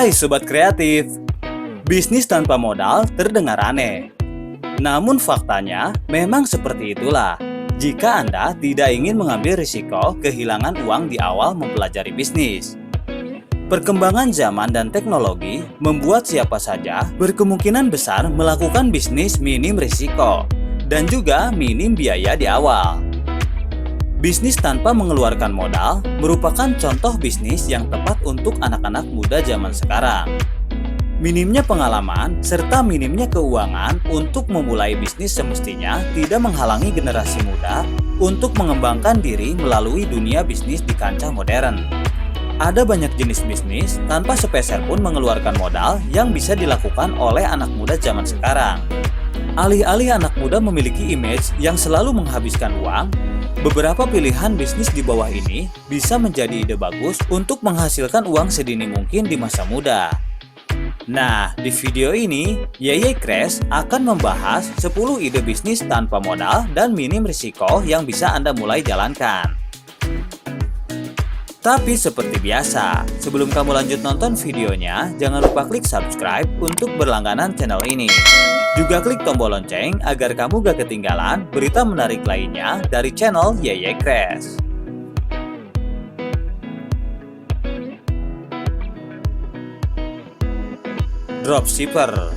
Hai Sobat Kreatif, bisnis tanpa modal terdengar aneh. Namun faktanya memang seperti itulah. Jika Anda tidak ingin mengambil risiko kehilangan uang di awal mempelajari bisnis. Perkembangan zaman dan teknologi membuat siapa saja berkemungkinan besar melakukan bisnis minim risiko dan juga minim biaya di awal. Bisnis tanpa mengeluarkan modal merupakan contoh bisnis yang tepat untuk anak-anak muda zaman sekarang. Minimnya pengalaman serta minimnya keuangan untuk memulai bisnis semestinya tidak menghalangi generasi muda untuk mengembangkan diri melalui dunia bisnis di kancah modern. Ada banyak jenis bisnis tanpa sepeser pun mengeluarkan modal yang bisa dilakukan oleh anak muda zaman sekarang. Alih-alih anak muda memiliki image yang selalu menghabiskan uang, beberapa pilihan bisnis di bawah ini bisa menjadi ide bagus untuk menghasilkan uang sedini mungkin di masa muda. Nah, di video ini, Yeye Crash akan membahas 10 ide bisnis tanpa modal dan minim risiko yang bisa Anda mulai jalankan. Tapi seperti biasa, sebelum kamu lanjut nonton videonya, jangan lupa klik subscribe untuk berlangganan channel ini. Juga klik tombol lonceng agar kamu gak ketinggalan berita menarik lainnya dari channel Yeye Crash. Dropshipper.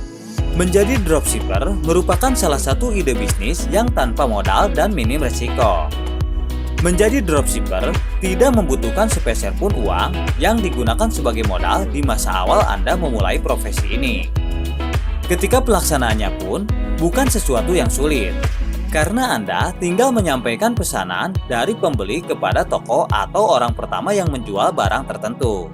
Menjadi dropshipper merupakan salah satu ide bisnis yang tanpa modal dan minim risiko. Menjadi dropshipper tidak membutuhkan sepeser pun uang yang digunakan sebagai modal di masa awal Anda memulai profesi ini. Ketika pelaksanaannya pun bukan sesuatu yang sulit, karena Anda tinggal menyampaikan pesanan dari pembeli kepada toko atau orang pertama yang menjual barang tertentu.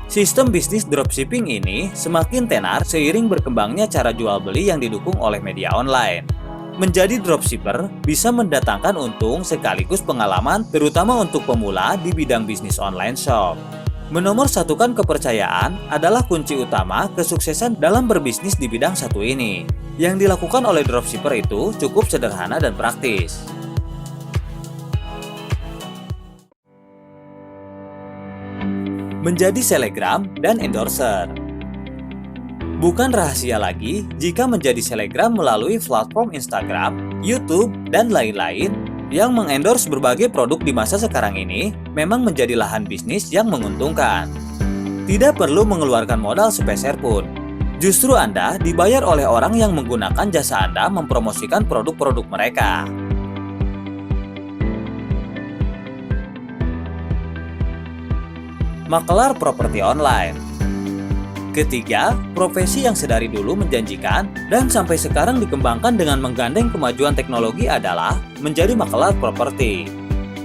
Sistem bisnis dropshipping ini semakin tenar seiring berkembangnya cara jual beli yang didukung oleh media online. Menjadi dropshipper bisa mendatangkan untung sekaligus pengalaman terutama untuk pemula di bidang bisnis online shop. Menomorsatukan kepercayaan adalah kunci utama kesuksesan dalam berbisnis di bidang satu ini. Yang dilakukan oleh dropshipper itu cukup sederhana dan praktis. Menjadi selegram dan endorser. Bukan rahasia lagi jika menjadi selegram melalui platform Instagram, YouTube, dan lain-lain yang mengendorse berbagai produk di masa sekarang ini memang menjadi lahan bisnis yang menguntungkan. Tidak perlu mengeluarkan modal sepeser pun. Justru Anda dibayar oleh orang yang menggunakan jasa Anda mempromosikan produk-produk mereka. Makelar properti online. Ketiga, profesi yang sedari dulu menjanjikan dan sampai sekarang dikembangkan dengan menggandeng kemajuan teknologi adalah menjadi makelar properti.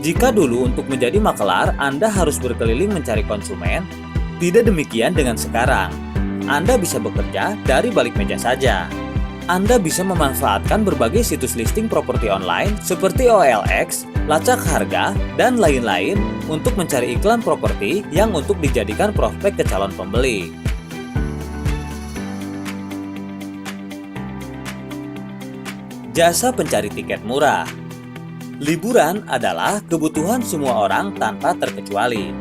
Jika dulu untuk menjadi makelar Anda harus berkeliling mencari konsumen, tidak demikian dengan sekarang. Anda bisa bekerja dari balik meja saja. Anda bisa memanfaatkan berbagai situs listing properti online seperti OLX, lacak harga, dan lain-lain untuk mencari iklan properti yang untuk dijadikan prospek ke calon pembeli. Jasa pencari tiket murah. Liburan adalah kebutuhan semua orang tanpa terkecuali.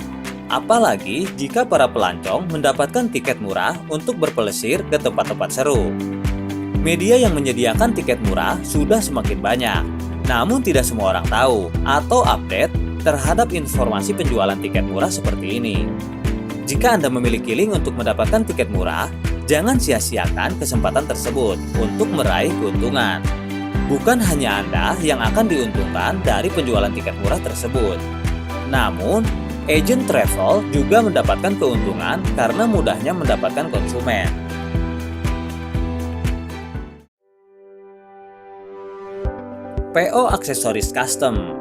Apalagi jika para pelancong mendapatkan tiket murah untuk berpelesir ke tempat-tempat seru. Media yang menyediakan tiket murah sudah semakin banyak, namun tidak semua orang tahu atau update terhadap informasi penjualan tiket murah seperti ini. Jika Anda memiliki link untuk mendapatkan tiket murah, jangan sia-siakan kesempatan tersebut untuk meraih keuntungan. Bukan hanya Anda yang akan diuntungkan dari penjualan tiket murah tersebut. Namun, agen travel juga mendapatkan keuntungan karena mudahnya mendapatkan konsumen. PO aksesoris custom.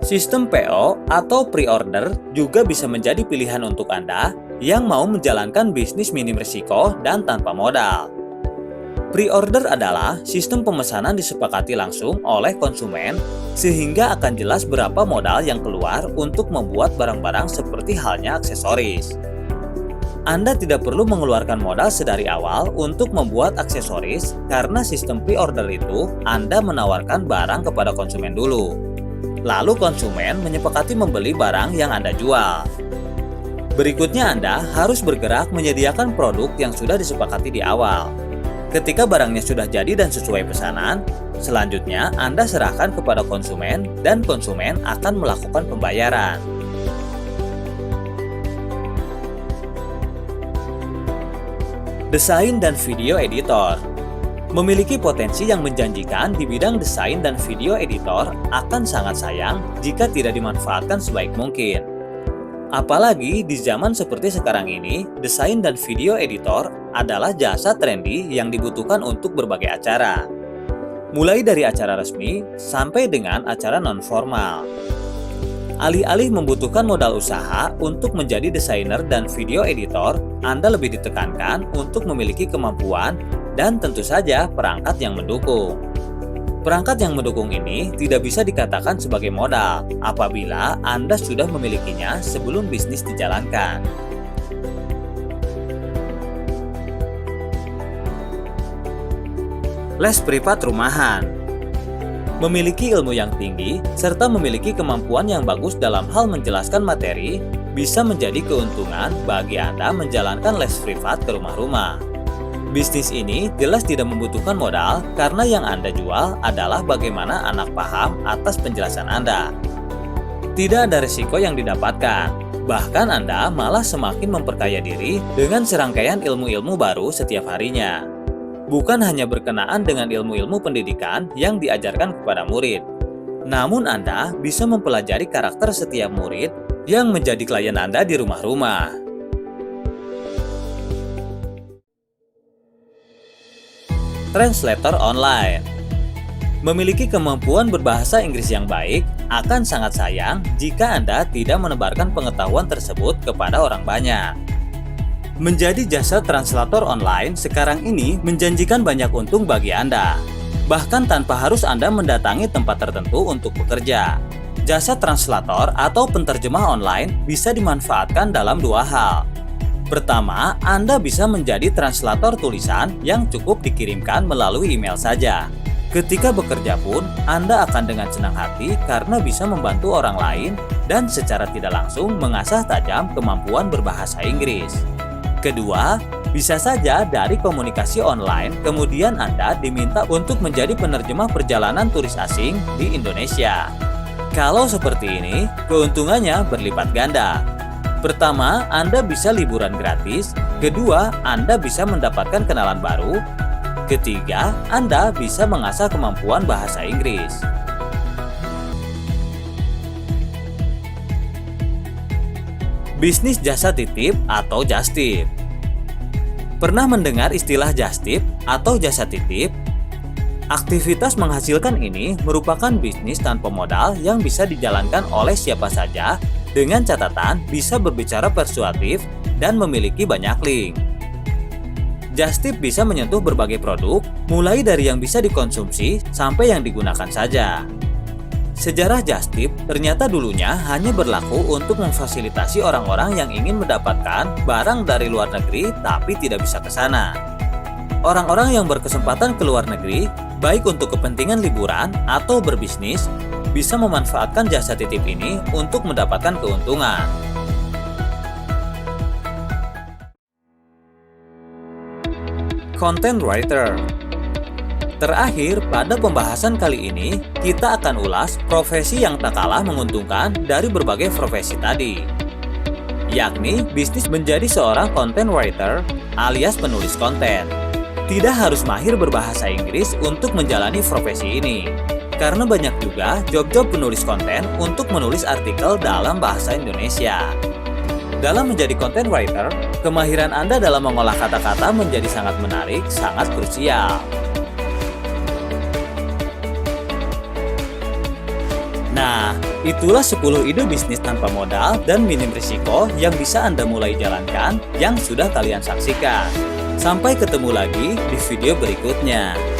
Sistem PO atau pre-order juga bisa menjadi pilihan untuk Anda yang mau menjalankan bisnis minim risiko dan tanpa modal. Pre-order adalah sistem pemesanan disepakati langsung oleh konsumen sehingga akan jelas berapa modal yang keluar untuk membuat barang-barang seperti halnya aksesoris. Anda tidak perlu mengeluarkan modal sedari awal untuk membuat aksesoris karena sistem pre-order itu Anda menawarkan barang kepada konsumen dulu. Lalu konsumen menyepakati membeli barang yang Anda jual. Berikutnya Anda harus bergerak menyediakan produk yang sudah disepakati di awal. Ketika barangnya sudah jadi dan sesuai pesanan, selanjutnya Anda serahkan kepada konsumen dan konsumen akan melakukan pembayaran. Desain dan video editor. Memiliki potensi yang menjanjikan di bidang desain dan video editor akan sangat sayang jika tidak dimanfaatkan sebaik mungkin. Apalagi di zaman seperti sekarang ini, desain dan video editor adalah jasa trendy yang dibutuhkan untuk berbagai acara. Mulai dari acara resmi sampai dengan acara non-formal. Alih-alih membutuhkan modal usaha untuk menjadi desainer dan video editor, Anda lebih ditekankan untuk memiliki kemampuan dan tentu saja perangkat yang mendukung. Perangkat yang mendukung ini tidak bisa dikatakan sebagai modal apabila Anda sudah memilikinya sebelum bisnis dijalankan. Les privat rumahan. Memiliki ilmu yang tinggi serta memiliki kemampuan yang bagus dalam hal menjelaskan materi bisa menjadi keuntungan bagi Anda menjalankan les privat ke rumah-rumah. Bisnis ini jelas tidak membutuhkan modal karena yang Anda jual adalah bagaimana anak paham atas penjelasan Anda. Tidak ada risiko yang didapatkan, bahkan Anda malah semakin memperkaya diri dengan serangkaian ilmu-ilmu baru setiap harinya. Bukan hanya berkenaan dengan ilmu-ilmu pendidikan yang diajarkan kepada murid, namun Anda bisa mempelajari karakter setiap murid yang menjadi klien Anda di rumah-rumah. Translator online. Memiliki kemampuan berbahasa Inggris yang baik akan sangat sayang jika Anda tidak menebarkan pengetahuan tersebut kepada orang banyak. Menjadi jasa translator online sekarang ini menjanjikan banyak untung bagi Anda, bahkan tanpa harus Anda mendatangi tempat tertentu untuk bekerja. Jasa translator atau penterjemah online bisa dimanfaatkan dalam dua hal. Pertama, Anda bisa menjadi translator tulisan yang cukup dikirimkan melalui email saja. Ketika bekerja pun, Anda akan dengan senang hati karena bisa membantu orang lain dan secara tidak langsung mengasah tajam kemampuan berbahasa Inggris. Kedua, bisa saja dari komunikasi online, kemudian Anda diminta untuk menjadi penerjemah perjalanan turis asing di Indonesia. Kalau seperti ini, keuntungannya berlipat ganda. Pertama, Anda bisa liburan gratis. Kedua, Anda bisa mendapatkan kenalan baru. Ketiga, Anda bisa mengasah kemampuan bahasa Inggris. Bisnis jasa titip atau just tip. Pernah mendengar istilah just tip atau jasa titip? Aktivitas menghasilkan ini merupakan bisnis tanpa modal yang bisa dijalankan oleh siapa saja dengan catatan bisa berbicara persuasif dan memiliki banyak link. Just tip bisa menyentuh berbagai produk, mulai dari yang bisa dikonsumsi sampai yang digunakan saja. Sejarah just tip ternyata dulunya hanya berlaku untuk memfasilitasi orang-orang yang ingin mendapatkan barang dari luar negeri tapi tidak bisa ke sana. Orang-orang yang berkesempatan ke luar negeri, baik untuk kepentingan liburan atau berbisnis, bisa memanfaatkan jasa titip ini untuk mendapatkan keuntungan. Content writer. Terakhir, pada pembahasan kali ini, kita akan ulas profesi yang tak kalah menguntungkan dari berbagai profesi tadi, yakni bisnis menjadi seorang content writer alias penulis konten. Tidak harus mahir berbahasa Inggris untuk menjalani profesi ini, karena banyak juga job-job penulis konten untuk menulis artikel dalam bahasa Indonesia. Dalam menjadi content writer, kemahiran Anda dalam mengolah kata-kata menjadi sangat menarik, sangat krusial. Nah, itulah 10 ide bisnis tanpa modal dan minim risiko yang bisa Anda mulai jalankan yang sudah kalian saksikan. Sampai ketemu lagi di video berikutnya.